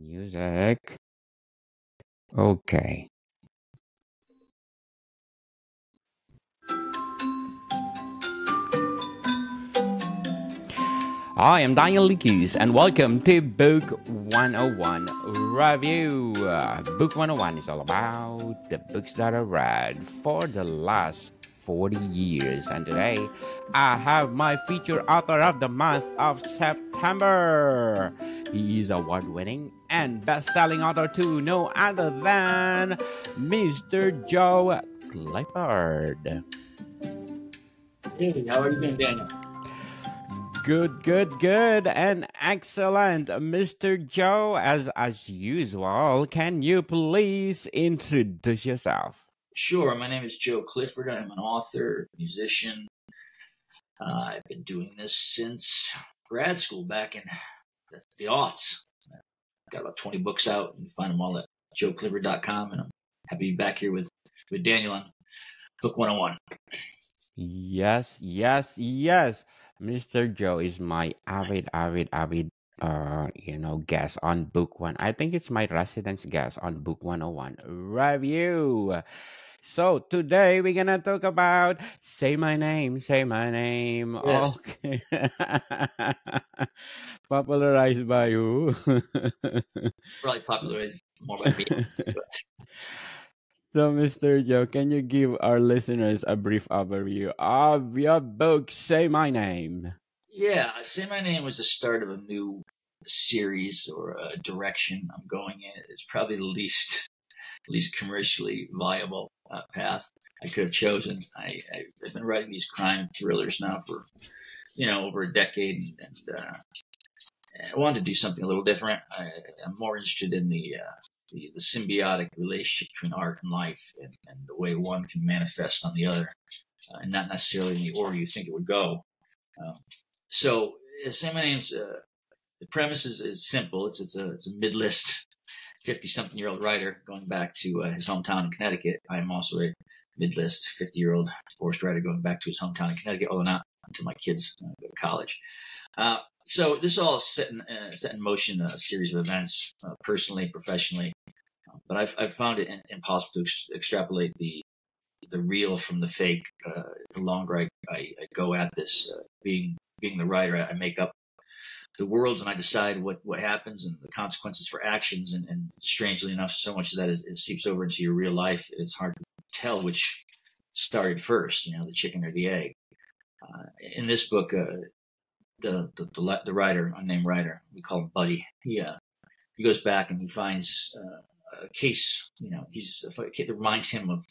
Music. Okay. I am Daniel Likis, and welcome to Book 101 Review. Book 101 is all about the books that I read for the last 40 years. And today, I have my featured author of the month of September. He is award-winning and best-selling author too, no other than Mr. Joe Clifford. Hey, how are you doing, Daniel? Good, and excellent, Mr. Joe. As usual, can you please introduce yourself? Sure. My name is Joe Clifford. I'm an author, musician. I've been doing this since grad school back in the aughts. I've got about 20 books out. You can find them all at joeclifford.com, and I'm happy to be back here with Daniel on Book 101. Yes. Mr. Joe is my avid guest on Book One. I think it's my residence guest on Book 101 Review. So today we're gonna talk about Say My Name, Say My Name. Yes. Okay. Popularized by who? Probably popularized more by me. So, Mr. Joe, can you give our listeners a brief overview of your book, Say My Name? Yeah, Say My Name was the start of a new series or a direction I'm going in. It's probably the least commercially viable path I could have chosen. I've been writing these crime thrillers now for over a decade, and I wanted to do something a little different. I'm more interested in the symbiotic relationship between art and life, and the way one can manifest on the other, and not necessarily in the order you think it would go. So, Say My Name's the premise is simple. It's a midlist 50-something-year-old writer going back to his hometown in Connecticut. I am also a midlist 50-year-old divorced writer going back to his hometown in Connecticut, although not until my kids go to college. So this all set in motion a series of events, personally, professionally. But I've found it impossible to extrapolate the real from the fake. The longer I go at this, being the writer, I make up the worlds and I decide what happens and the consequences for actions. And strangely enough, so much of that it seeps over into your real life. It's hard to tell which started first, the chicken or the egg. In this book, the writer, unnamed writer, we call him Buddy. He goes back and he finds a case. It reminds him of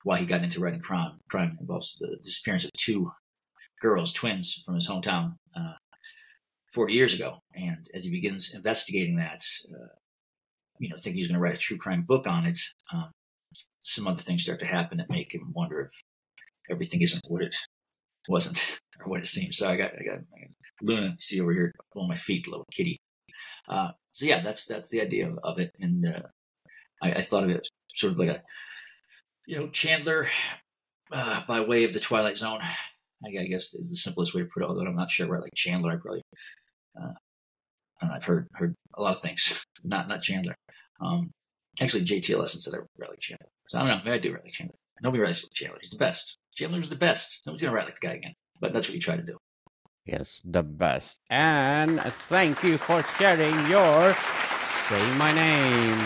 why he got into writing crime. Crime involves the disappearance of two girls, twins from his hometown, 40 years ago. And as he begins investigating that, thinking he's going to write a true crime book on it, some other things start to happen that make him wonder if everything isn't what it wasn't or what it seems. So I got Luna, see over here on my feet, little kitty. So yeah, that's the idea of it. And I thought of it sort of like a, Chandler by way of the Twilight Zone. I guess is the simplest way to put it, although I'm not sure. Right, like Chandler, I probably, I've heard a lot of things, not Chandler. Actually, JTLS said I write like Chandler. So I don't know, maybe I do write like Chandler. Nobody writes like Chandler. He's the best. Chandler's the best. Nobody's going to write like the guy again. But that's what you try to do. Yes, the best. And thank you for sharing your Say My Name,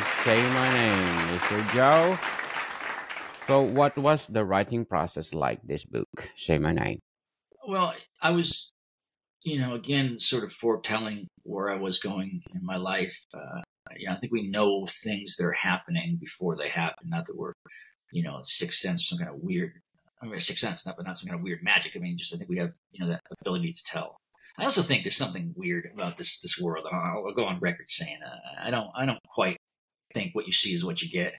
Mr. Joe. So what was the writing process like, this book, Say My Name? Well, I was, again, sort of foretelling where I was going in my life. I think we know things that are happening before they happen. Not that we're, sixth sense, some kind of weird. Sixth sense, but not some kind of weird magic. I think we have, that ability to tell. I also think there's something weird about this world. I'll go on record saying I don't quite think what you see is what you get.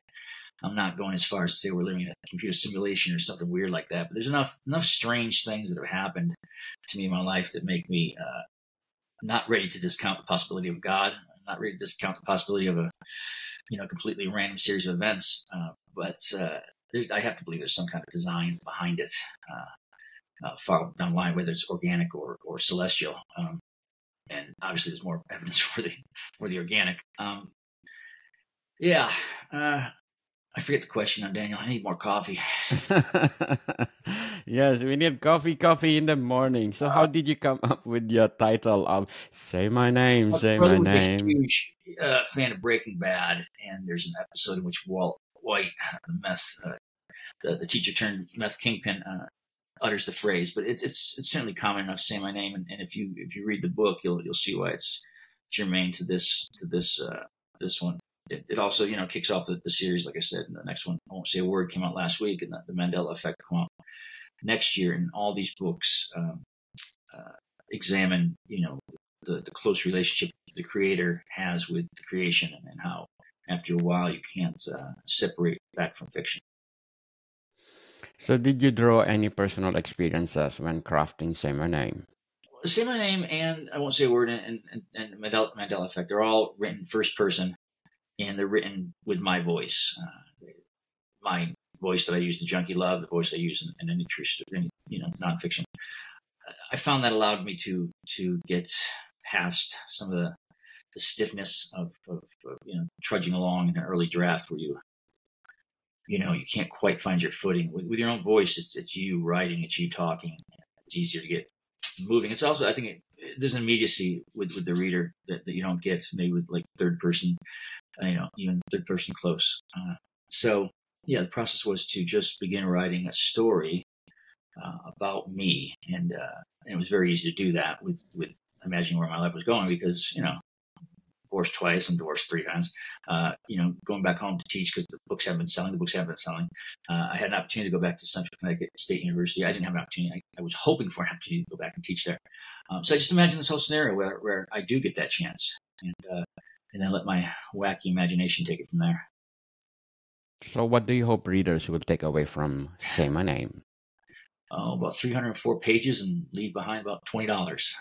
I'm not going as far as to say we're living in a computer simulation or something weird like that. But there's enough strange things that have happened to me in my life that make me not ready to discount the possibility of God. I'm not ready to discount the possibility of a completely random series of events. But I have to believe there's some kind of design behind it far down the line, whether it's organic or celestial. and obviously there's more evidence for the organic. Yeah. I forget the question now, Daniel. I need more coffee. Yes, we need coffee in the morning. So how did you come up with your title of Say My Name, My Say brother My was a Name? huge fan of Breaking Bad, and there's an episode in which Walt White, the meth, the teacher turned meth kingpin, utters the phrase. But it's certainly common enough to say my name, and if you read the book, you'll see why it's germane to this one. It also kicks off the series, like I said. And the next one, I won't say a word, came out last week, and the Mandela Effect come out next year. And all these books examine the close relationship the creator has with the creation, and how after a while you can't separate that from fiction. So did you draw any personal experiences when crafting Say My Name? Say My Name and I Won't Say a Word and Mandela Effect, they're all written first person, and they're written with my voice. My voice that I use in Junkie Love, the voice I use in any true nonfiction. I found that allowed me to get past some of the stiffness of trudging along in an early draft, where you can't quite find your footing with your own voice. It's you writing, it's you talking. It's easier to get moving. It's also, I think, there's an immediacy with the reader that you don't get maybe with like third person, even third person close. So yeah, the process was to just begin writing a story about me, and it was very easy to do that with imagining where my life was going, because divorced twice, I'm divorced 3 times. Going back home to teach because the books haven't been selling. I had an opportunity to go back to Central Connecticut State University. I didn't have an opportunity. I was hoping for an opportunity to go back and teach there. So I just imagine this whole scenario where I do get that chance, and then let my wacky imagination take it from there. So what do you hope readers will take away from Say My Name? About 304 pages and leave behind about $20.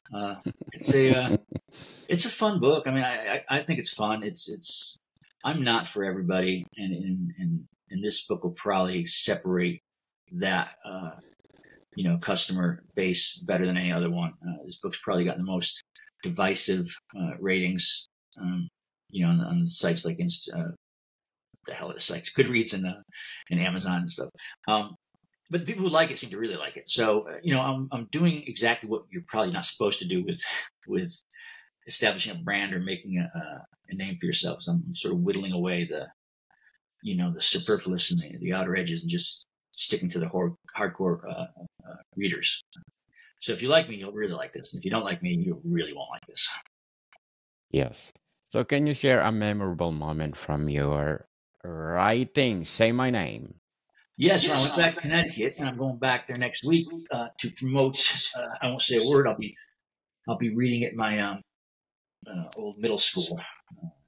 It's a fun book. I mean, I think it's fun. I'm not for everybody, and this book will probably separate that customer base better than any other one. This book's probably gotten the most divisive ratings, on the sites like the hell are the sites, Goodreads and Amazon and stuff. But people who like it seem to really like it. So, I'm doing exactly what you're probably not supposed to do with establishing a brand or making a name for yourself. So I'm sort of whittling away the superfluous and the outer edges, and just sticking to the hardcore readers. So if you like me, you'll really like this. And if you don't like me, you really won't like this. Yes. So can you share a memorable moment from your writing Say My Name? Yes, I went back to Connecticut, and I'm going back there next week to promote. I won't say a word. I'll be reading at my old middle school,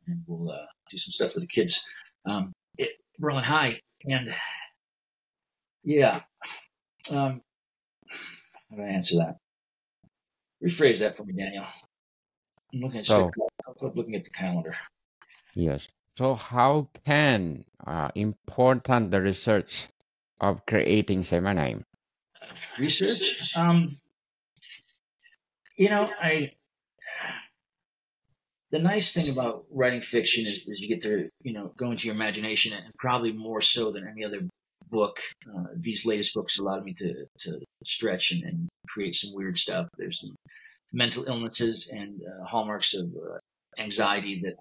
and we'll do some stuff for the kids at Berlin High. And yeah, how do I answer that? Rephrase that for me, Daniel. I'm looking at the calendar. Yes. So how can important the research of creating Say My Name? Research? The nice thing about writing fiction is you get to, go into your imagination, and probably more so than any other book. These latest books allowed me to stretch and create some weird stuff. There's some mental illnesses and hallmarks of anxiety that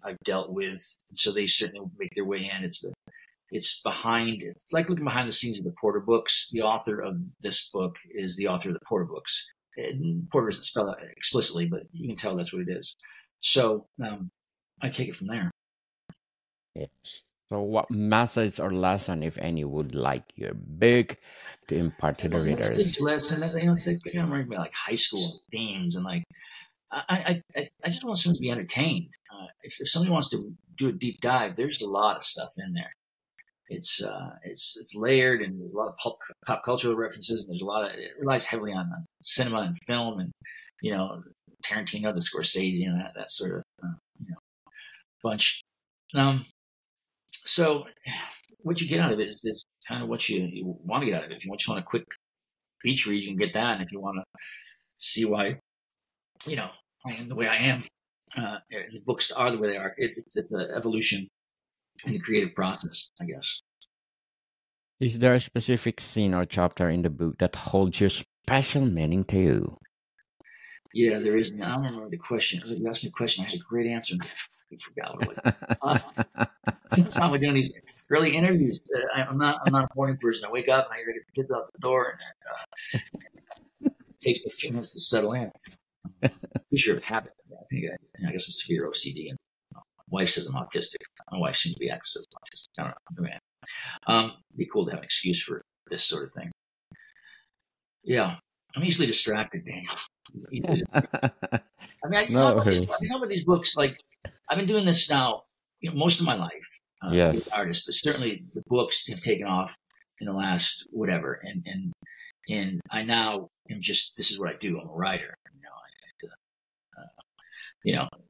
I've dealt with, so they certainly make their way in. It's like looking behind the scenes of the Porter books. The author of this book is the author of the Porter books. Porter doesn't spell it explicitly, but you can tell that's what it is. So I take it from there. Yeah. So what message or lesson, if any, would like your book to impart to the readers? Lesson, it's going to remind me like high school themes, and like I just want someone to be entertained. If somebody wants to do a deep dive, there's a lot of stuff in there. It's layered, and there's a lot of pop cultural references, and it relies heavily on cinema and film, and Tarantino, the Scorsese, and that sort of bunch. So what you get out of it is kind of what you want to get out of it. If you just want a quick beach read, you can get that, and if you want to see why I am the way I am. The books are the way they are. It's an evolution in the creative process, I guess. Is there a specific scene or chapter in the book that holds your special meaning to you? Yeah, there is. I don't remember the question. You asked me a question. I had a great answer. I forgot what it was. Sometimes we're doing these early interviews. I'm not a morning person. I wake up and I gotta get the kids out the door, and it takes me a few minutes to settle in. Pretty sure of habit. I guess it's severe OCD. And my wife says I'm autistic. My wife seems to be says I'm autistic. I don't know. It'd be cool to have an excuse for this sort of thing. Yeah, I'm easily distracted, Daniel. I mean, No I've worries. been talking about these books. Like, I've been doing this now, most of my life. Yes. As an artist, but certainly the books have taken off in the last whatever, and I now am just, this is what I do. I'm a writer.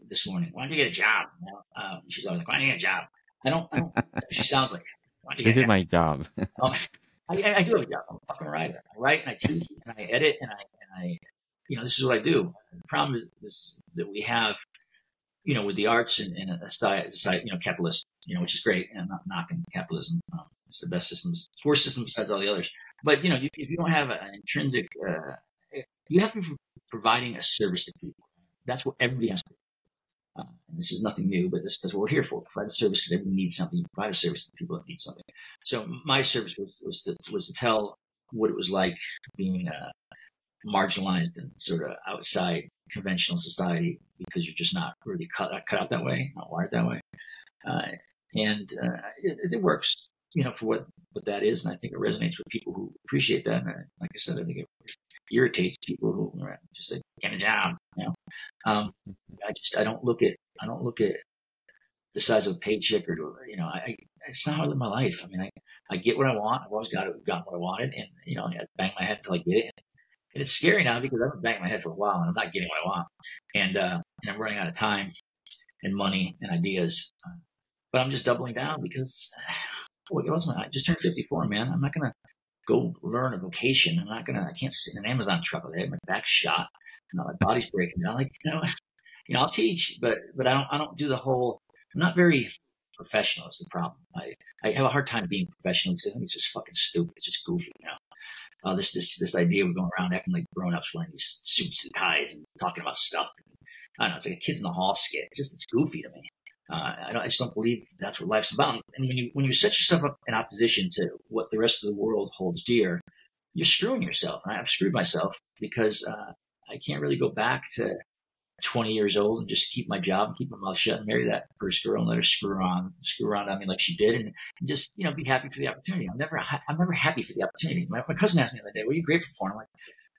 This morning, why don't you get a job? She's always like, why don't you get a job? I don't. She sounds like, why don't you This get a is job? my job. I do have a job. I'm a fucking writer. I write and I teach and I edit and I this is what I do. The problem is that we have, with the arts and a society, capitalist, which is great, and I'm not knocking capitalism. It's the best system. It's the worst system besides all the others. But if you don't have an intrinsic, you have to be providing a service to people. That's what everybody has to do. And this is nothing new, but this is what we're here for. Provide a service because everybody needs something. You provide a service to people that need something. So my service was to tell what it was like being marginalized and sort of outside conventional society because you're just not really cut out that way, not wired that way. And it works, for what that is. And I think it resonates with people who appreciate that. And like I said, I think it irritates people who just say, get a job. I don't look at the size of a paycheck or, it's not how I live my life. I mean, I get what I want. I've always got what I wanted. And, I bang my head until I get it. And it's scary now because I've been banging my head for a while and I'm not getting what I want. And I'm running out of time and money and ideas. But I'm just doubling down because I just turned 54, man. I'm not going to go learn a vocation. I can't sit in an Amazon truck all day. My back's shot. My body's breaking down. Like, I'll teach, but I don't do the whole, I'm not very professional is the problem. I have a hard time being professional because I think it's just fucking stupid. It's just goofy, this idea of going around acting like grown-ups wearing these suits and ties and talking about stuff. I don't know. It's like a kids in the hall skit. It's goofy to me. I just don't believe that's what life's about. And when you set yourself up in opposition to what the rest of the world holds dear, you're screwing yourself. And I've screwed myself because I can't really go back to 20 years old and just keep my job and keep my mouth shut and marry that first girl and let her screw around on me like she did and just, be happy for the opportunity. I'm never happy for the opportunity. My cousin asked me the other day, what are you grateful for? And I'm like,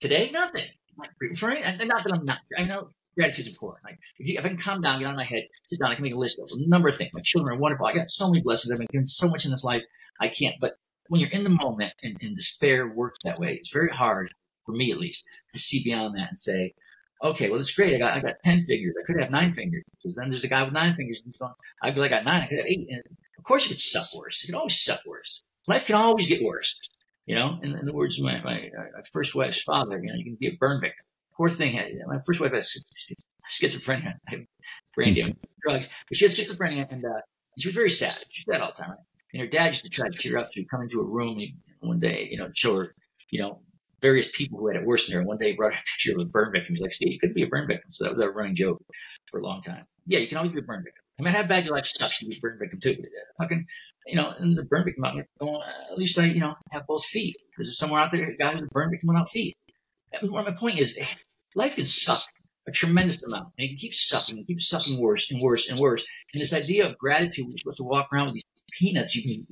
today, nothing. I'm not grateful for it. And not that I'm not. I know gratitude's important. Like if I can calm down, get out of my head, sit down, I can make a list of a number of things. My children are wonderful. I got so many blessings. I've been given so much in this life. I can't. But when you're in the moment and despair works that way, it's very hard, for me at least, to see beyond that and say, okay, well, it's great. I got 10 fingers. I could have 9 fingers. Because then there's a guy with 9 fingers. And I'd be like, I got 9. I could have 8. And of course, it could suck worse. It could always suck worse. Life can always get worse. In the words of my first wife's father, you can be a burn victim. Poor thing. My first wife has schizophrenia, brain damage, drugs. But she had schizophrenia, and she was very sad. She was sad all the time. Right? And her dad used to try to cheer her up. She'd come into a room one day, show her, various people who had it worse than her. And one day he brought a picture of a burn victim. He's like, see, you could be a burn victim. So that was a running joke for a long time. Yeah, you can always be a burn victim. No matter how bad your life sucks, you can be a burn victim too. Fucking, and the burn victim out there going, at least I, have both feet. Because there's somewhere out there, a guy who's a burn victim without feet. My point is, life can suck a tremendous amount. And it can keep sucking worse and worse and worse. And this idea of gratitude, we're supposed to walk around with these peanuts, and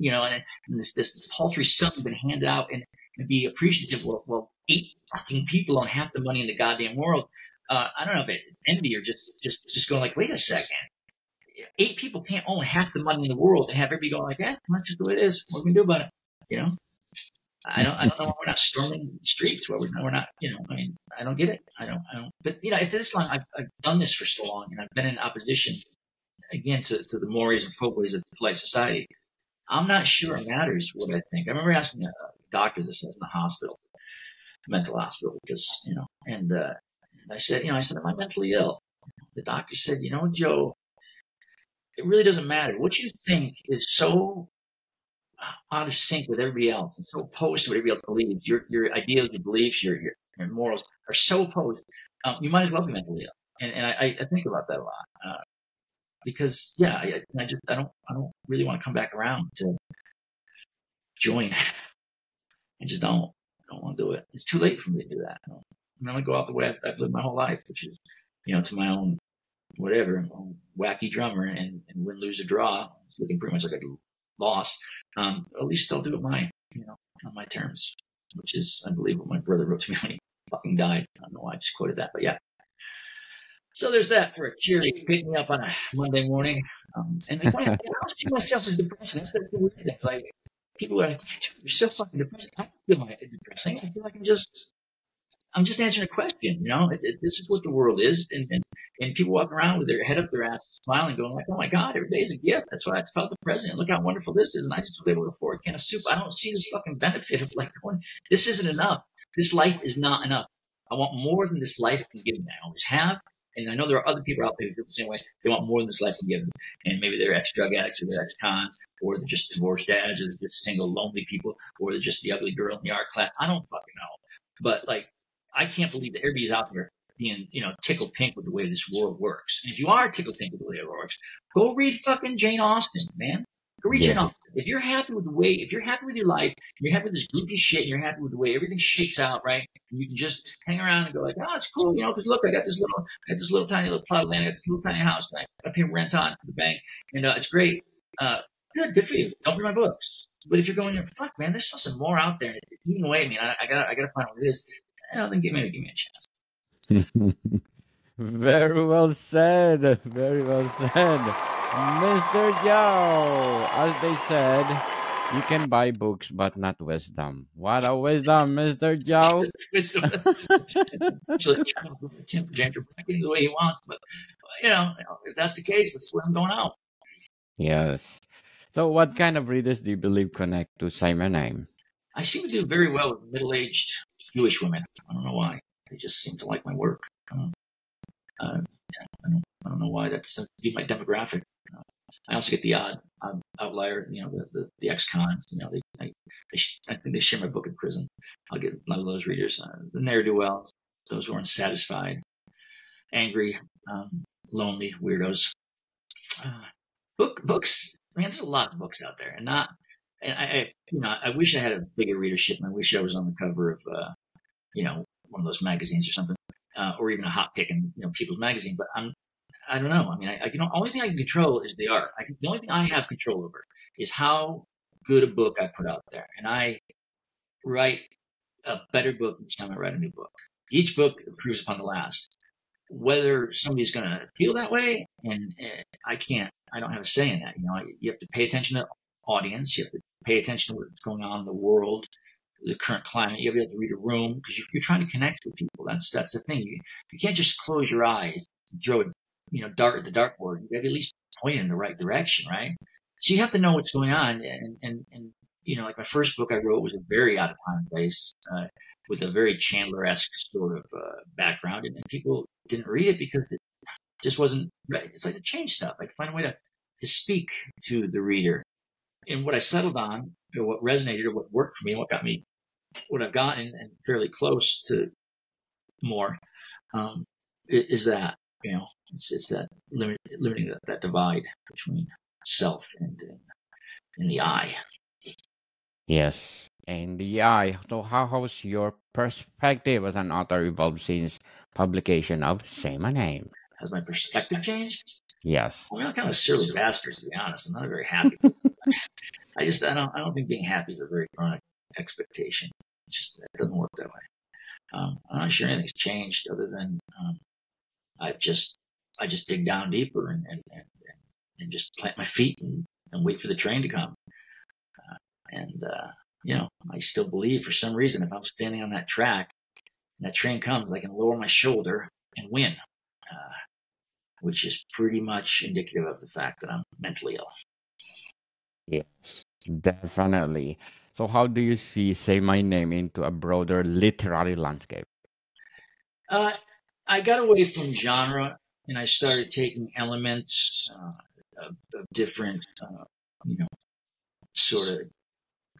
this paltry stuff you've been handed out and be appreciative. Well, 8 fucking people own half the money in the goddamn world. I don't know if it's envy or just going like, wait a second. 8 people can't own half the money in the world and have everybody going like, that's just the way it is. What are we gonna do about it? I don't know why we're not storming the streets. Where we're not, I don't get it. I don't. But if this long, I've done this for so long, and I've been in opposition again to the mores and folkways of polite society. I'm not sure it matters what I think. I remember asking a doctor this. I was in the hospital, mental hospital, because and I said, am I mentally ill? the doctor said, Joe, it really doesn't matter. What you think is so out of sync with everybody else and so opposed to what everybody else believes. Your ideas, your beliefs, your morals are so opposed. You might as well be mentally ill. And I think about that a lot. Because I don't really want to come back around to join. I just don't want to do it. It's too late for me to do that. I'm going to go out the way I've lived my whole life, which is, to my own whatever, wacky drummer and win, lose, or draw. It's looking pretty much like a loss. At least I'll do it on my terms, which is, I believe, what my brother wrote to me when he fucking died. I don't know why I just quoted that, but yeah. So there's that for a cheery pick me up on a Monday morning. And I don't see myself as depressing. That's the weird thing. Like, people are like, you're so fucking depressing. I don't feel like depressing. I feel like I'm just answering a question. This is what the world is. And people walk around with their head up their ass, smiling, going like, oh my God, every day is a gift. That's why I called the president. Look how wonderful this is. And I just was able to afford a can of soup. I don't see the fucking benefit of going, this isn't enough. This life is not enough. I want more than this life can give me. I always have. And I know there are other people out there who feel the same way. They want more than this life can give them. And maybe they're ex-drug addicts or they're ex-cons, or they're just divorced dads, or they're just single, lonely people, or they're just the ugly girl in the art class. I don't fucking know. But, I can't believe that everybody's out there being, tickled pink with the way this world works. And if you are tickled pink with the way it works, go read fucking Jane Austen, man. Go read Jane Austen. If you're happy with your life, and you're happy with this goofy shit, and you're happy with the way everything shakes out, right? And you can just hang around and go like, oh, it's cool, because look, I got this little tiny little plot of land, I got this little tiny house, and I pay rent on to the bank, and it's great. Good for you. Don't read my books. But if you're going, fuck, man, there's something more out there. It's eating away at me. I gotta find out what it is. Then give me a chance. Very well said. Very well said. Mr. Joe, as they said, you can buy books but not wisdom. What a wisdom, Mr. Joe. Wisdom. Ginger getting the way he wants, but if that's the case, that's where I'm going out. Yes. So what kind of readers do you believe connect to Simon Name? I seem to do very well with middle-aged Jewish women. I don't know why. They just seem to like my work. I don't know why. That seems to be my demographic. I also get the odd outlier, the ex-cons. I think they share my book in prison. I'll get a lot of those readers. The ne'er-do-well, those who are unsatisfied, angry, lonely, weirdos. Books. I mean, there's a lot of books out there, and I wish I had a bigger readership, and I wish I was on the cover of, one of those magazines or something, or even a hot pick in, People's Magazine. But I don't know. I mean, only thing I can control is the art. The only thing I have control over is how good a book I put out there, and I write a better book each time I write a new book. Each book improves upon the last. Whether somebody's going to feel that way, and I don't have a say in that. You have to pay attention to the audience. You have to pay attention to what's going on in the world, the current climate. You have to read a room because you're trying to connect with people. That's the thing. You can't just close your eyes and throw a dart at the dartboard. You have to at least point it in the right direction, right? So you have to know what's going on. And like my first book I wrote was a very out of time place with a very Chandler-esque sort of background, and people didn't read it because it just wasn't right. It's like to change stuff. I find a way to speak to the reader. And what I settled on, or what resonated, or what worked for me, what got me what I've gotten and fairly close to more, is that, it's that limiting that divide between self and the I. Yes, and the I. So how has your perspective as an author evolved since publication of Same Name? Has my perspective changed? Yes. I mean, I'm kind of a surly bastard, to be honest. I'm not very happy. I don't think being happy is a very chronic expectation. It doesn't work that way. I'm not sure anything's changed other than I just dig down deeper and just plant my feet and wait for the train to come. I still believe for some reason if I'm standing on that track and that train comes, I can lower my shoulder and win, which is pretty much indicative of the fact that I'm mentally ill. Yeah, definitely. So how do you see Say My Name into a broader literary landscape? I got away from genre and I started taking elements of different, sort of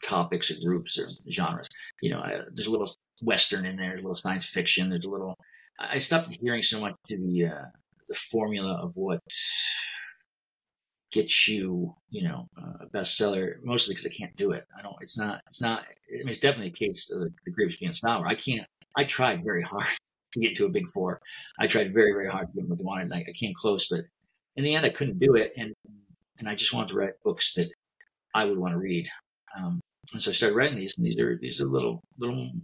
topics or groups or genres. There's a little Western in there, a little science fiction. There's a little. I stopped adhering so much to the formula of what gets you, a bestseller. Mostly because I can't do it. I don't. It's not. I mean, it's definitely a case of the grapes being sour. I can't. I tried very hard to get to a big four. I tried very, very hard to get what they wanted. I came close, but in the end, I couldn't do it. And I just wanted to write books that I would want to read. And so I started writing these, and these are a little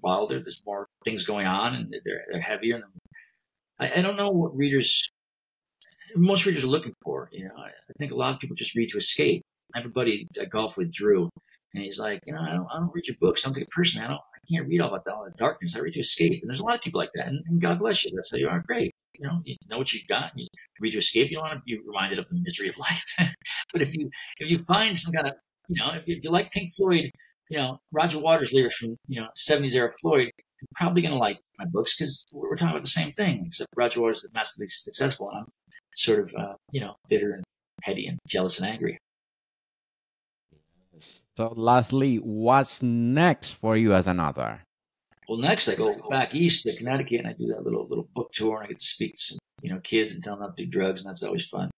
wilder. There's more things going on, and they're heavier. I don't know what most readers are looking for. I think a lot of people just read to escape. I have a buddy I golf with, Drew, and he's like, I don't read your books. I don't take it personally. I can't read all about all the darkness. I read to escape. And there's a lot of people like that, and God bless you. That's how you are. Great. You know what you've got. You read to escape. You don't want to be reminded of the misery of life. But if you find some kind of, if you like Pink Floyd, Roger Waters lyrics from 70s era Floyd, you're probably going to like my books because we're talking about the same thing, except Roger Waters is massively successful, and I'm sort of bitter and heady and jealous and angry. So lastly, what's next for you as an author? Well, next I go back east to Connecticut, and I do that little book tour, and I get to speak to some kids and tell them not to do drugs, and that's always fun.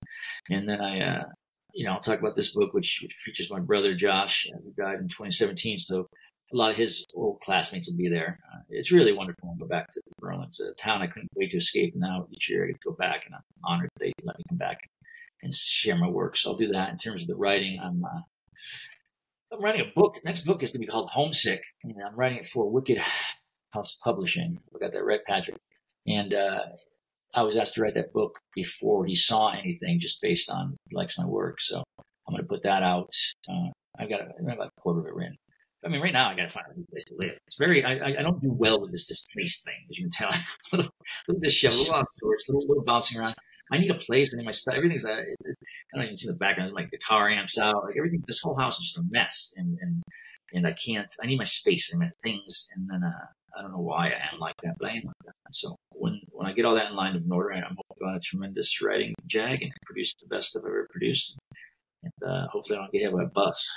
And then I'll talk about this book, which features my brother Josh, who died in 2017. So a lot of his old classmates will be there. It's really wonderful to go back to Berlin. It's a town I couldn't wait to escape. And now each year I get to go back, and I'm honored they let me come back and share my work. So I'll do that. In terms of the writing, I'm writing a book. Next book is going to be called Homesick, and I'm writing it for Wicked House Publishing. I got that right, Patrick. And I was asked to write that book before he saw anything, just based on he likes my work. So I'm going to put that out. I've got about a quarter of it written. I mean, right now I got to find a new place to live. It's very. I don't do well with this displaced thing, as you can tell. little disheveled, little off sorts, little bouncing around. I need a place. I need my stuff. Everything's. I don't even see the background. Like guitar amps out. Like everything. This whole house is just a mess, and I can't. I need my space and my things. And then I don't know why I am like that, but I am like that. And so when I get all that in line in order, I'm hoping on a tremendous writing jag and produce the best I've ever produced. And hopefully I don't get hit by a bus.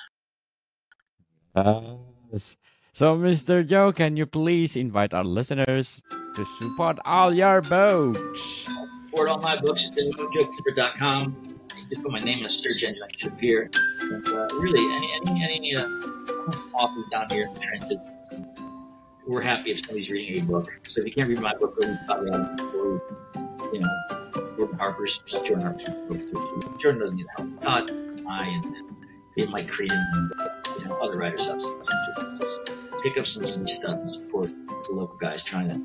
So, Mr. Joe, can you please invite our listeners to support all your books? Support all my books at Clifford.com. You just put my name in a search engine, I should appear. And really, any authors down here in the trenches, we're happy if somebody's reading a book. So if you can't read my book, go probably out or Jordan Harper's, Jordan Harper's books too. Jordan doesn't need help. Todd, and Mike Creedon, and other writers out there. Just pick up some indie stuff and support the local guys trying to,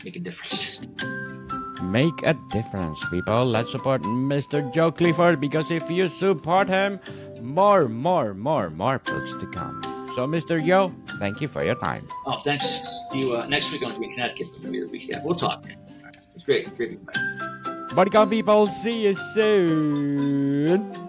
make a difference. Make a difference, people. Let's support Mr. Joe Clifford, because if you support him, more books to come. So, Mr. Joe, thank you for your time. Oh, thanks. See you next week. I'm going to be in Connecticut. We'll talk. It's great. Great being back. Welcome, people. See you soon.